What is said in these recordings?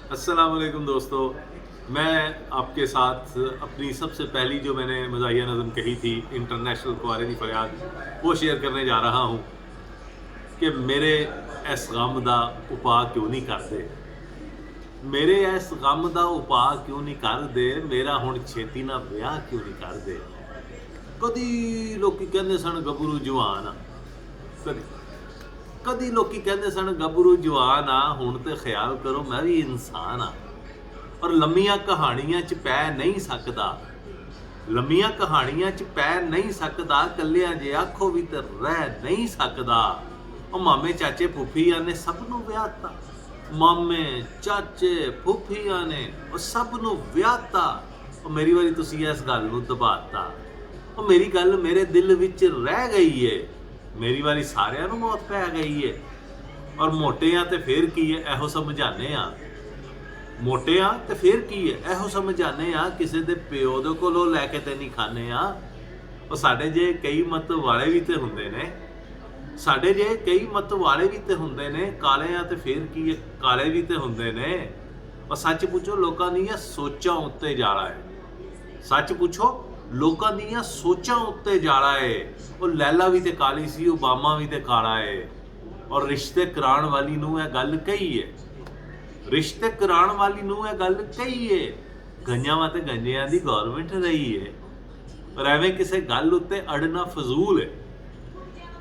अस्सलाम वालेकुम दोस्तों। मैं आपके साथ अपनी सबसे पहली जो मैंने मज़ाहिया नज़म कही थी इंटरनेशनल कुआरे दी फरियाद वो शेयर करने जा रहा हूँ कि मेरे इस गम दा उपा क्यों नहीं करते, मेरे इस गम दा उपा क्यों नहीं करते, मेरा हुण छेती ना विआह क्यों नहीं करते। कदी लोकी कहंदे सन गबरू जवान आ, कदी लोकी कहंदे सन गबरू जवान आ, हुण ते ख्याल करो मैं भी इंसान आ और लम्मियां कहानियां च पै नहीं सकदा, लम्मियां कहानियां च पै नहीं सकदा, कल्लियां जे आखो भी ते रह नहीं सकदा। ओ मामे चाचे फुफियां ने सब नूं विआहता, मामे चाचे फुफियां ने ओ सब नूं विआहता। ओ मेरी वारी तुसीं इस गल नूं दबाता, ओ मेरी गल मेरे दिल विच रह गई है, मेरी वारी सारियां नूं मौत पै गई है। और मोटे आ ते फिर की है एहो समझाने आ, मोटे आ ते फिर की है एहो समझाने आ, किसी दे प्यो दे कोलों लैके ते नहीं खाने आ। और साडे जे कई मत वाले भी ते हुंदे ने, साडे जे कई मत वाले भी ते हुंदे ने, काले आ ते फिर की है काले भी ते हुंदे ने। और सच पुछो लोकां दीयां सोचां उत्ते जाड़ा है, सच पुछो लोकां दीयां सोचां उत्ते जाड़ा है। ਉਹ लैला भी ते काली सी, ओबामा भी ते काला है। और रिश्ते कराण वाली नूं ਇਹ ਗੱਲ कही है, रिश्ते कराण वाली नूं ਇਹ ਗੱਲ कही है। गंजां ते गंजियां दी गौरमेंट रही है। पर ਐਵੇਂ ਕਿਸੇ ਗੱਲ ਉੱਤੇ ਅੜਨਾ ਫਜ਼ੂਲ है,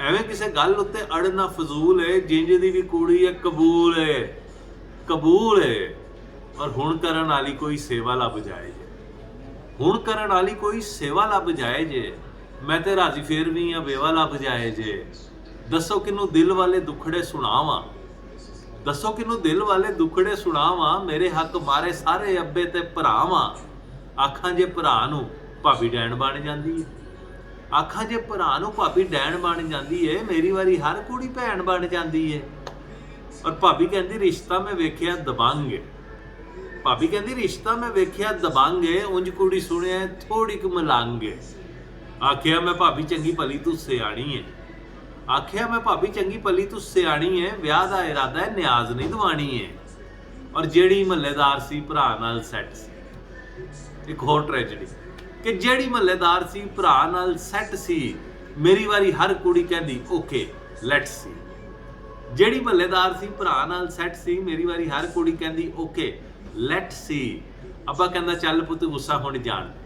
ਐਵੇਂ ਕਿਸੇ ਗੱਲ ਉੱਤੇ ਅੜਨਾ ਫਜ਼ੂਲ है। ਜਿੰਜ ਦੀ ਵੀ ਕੁੜੀ ਹੈ ਕਬੂਲ है, कबूल है। और हुण करन वाली कोई सेवा लभ जाए जे, हुण करन वाली कोई सेवा लभ जाए जे, मैं ते राजी फेर भी हाँ बेवा लभ जाए जे। दसो किनू दिल वाले दुखड़े सुनावां, दसो किनू दिल वाले दुखड़े सुनावां, मेरे हक मारे सारे अब्बे ते भरावां। आखां जे भरा नूं भाभी डैन बन जांदी है, आखां जे भरा नूं भाभी डैन बन जांदी है, मेरी वारी हर कुड़ी भैन बन जांदी है। और भाभी कहंदी रिश्ता मैं वेखिया दबंग है, भाभी कहंदी रिश्ता मैं वेखिया दबंग है, उंज कुड़ी सुनिया थोड़ी क मलंग है। आखिया मैं भाभी चंगी भली तू सियाणी है, आखिया मैं भाभी चंगी भली तू सियाणी है, विआह दा इरादा है न्याज नहीं दवानी है। और जेड़ी महल्लेदार सी भरा नाल सैट सी, एक होर ट्रैजेडी कि जेड़ी महल्लेदार सी भरा नाल सैट सी, मेरी वारी हर कुड़ी कहंदी ओके लेट्स सी। जेड़ी महल्लेदार सी भरा नाल सैट सी, मेरी वारी हर कुड़ी कहंदी ओके लेट्स सी। अब्बा कहंदा चल पुत गुस्सा हुण जाण दे,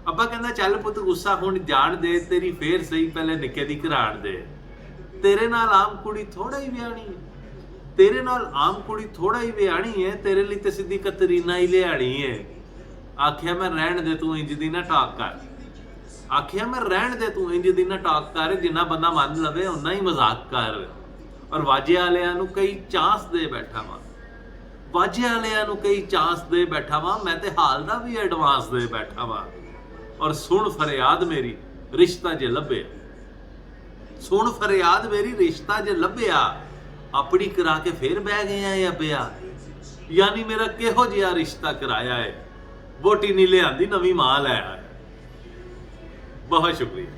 अब्बा कहंदा चल पुत गुस्सा हुण जाण दे, तेरी फेर सही पहले निक्के दी घराण दे। तेरे नाल आम कुड़ी थोड़ा ही विआहणी है, तेरे नाल आम कुड़ी थोड़ा ही विआहणी है, तेरे लिए ते सिद्धी कतरीना ही लियाणी है। आखिया मैं रहण दे तू इंज दी ना टाक कर, आखिया मैं रहण दे तू इंज दी ना टाक कर, जिन्ना बंदा मन लवे उन्ना ही मजाक कर। और वाजे वालियां नूं कई चांस दे बैठा वां, वाजे वालियां नूं कई चांस दे बैठा वां, मैं ते हाल दा भी एडवांस दे बैठा वां। और सुन फरियाद मेरी रिश्ता जे लभे, सुन फरियाद मेरी रिश्ता जे लभ्या, अपनी करा के फिर बह गया है अब्बिया। यानी मेरा किहो जिहा रिश्ता कराया है, वोटी नहीं लियांदी नवी मां लै आया। बहुत शुक्रिया।